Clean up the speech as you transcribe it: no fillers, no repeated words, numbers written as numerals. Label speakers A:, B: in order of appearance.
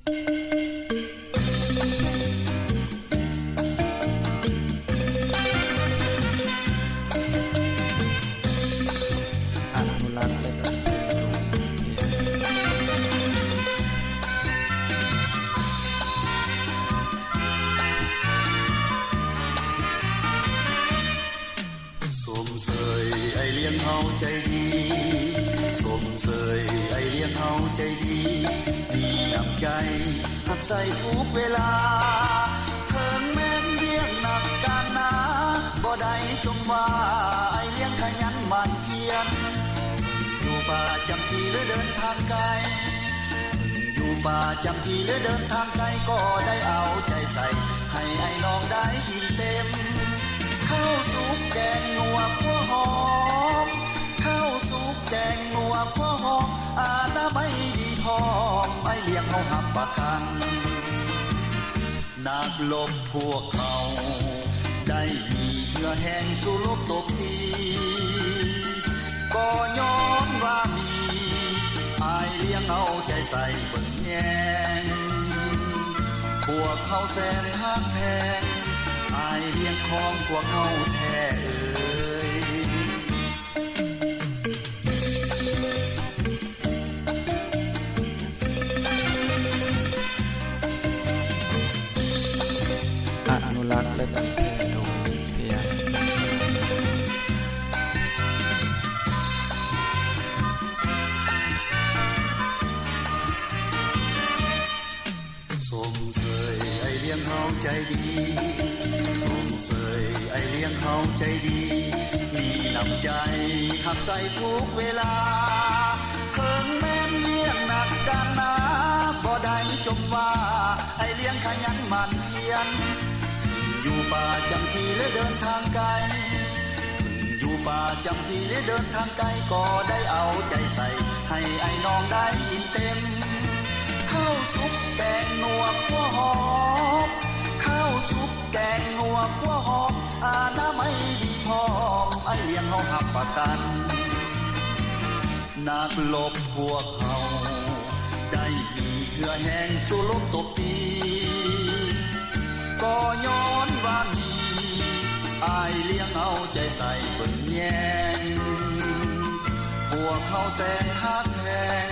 A: อนุรักษ์และก็
B: สมเสยไอเลี้ยงเฮาใจดีสมเสยไอเลี้ยงเฮาใจดีมีน้ำใจหับใส่ทุกเวลาเถิงแม่นเลี้ยงหนักการนาบ่ได้จงว่าไอเลี้ยงขยันหมั่นเพียรอยู่ป่าจำทีหรือเดินทางไกลอยู่ป่าจำทีหรือเดินทางไกลก็ได้เอาใจใส่ให้ไอ้น้องได้อิ่มเต็มข้าวสุกแกงนัวขั่วหอมข้าวสุกแกงนัวขั่วหอมอาณาไม่ดีพร้อมไอเลี้ยงเขาหับประกันนักลบพวกเขาได้มีเหงื่อแห้งสู้ลบตบตีก็ย้อนว่ามีไอเลี้ยงเอาใจใส่เบิ่งแยงพวกเขาแสนหักแพงไอเลี้ยงของพวกเขาแท้
A: อนุรักษ์และก็ดูเพียง
B: สมเสยไอเลี้ยงเฮาใจดีสมเสยไอเลี้ยงเฮาใจดีมีน้ำใจหับใส่ทุกเวลาเถิงแม่นเลี้ยงหนักการนาบ่ได้จมว่าไอเลี้ยงขยันหมั่นเพียรอยู่ป่าจำทีและเดินทางไกลอยู่ป่าจำทีและเดินทางไกลก็ได้เอาใจใส่ให้ไอ้น้องได้อิ่มเต็มข้าวสุกแกงนัวขั่วหอมข้าวสุกแกงนัวขั่วหอมอาณาไม่ดีพร้อมไอเลี้ยงเขาหับประกันนักลบพวกเขาได้มีเหงื่อแห้งสู้ลบตบตีก็ย้อนว่ามีไอเลี้ยงเอาใจใส่เบิ่งแยงพวกเขาแสนหักแพง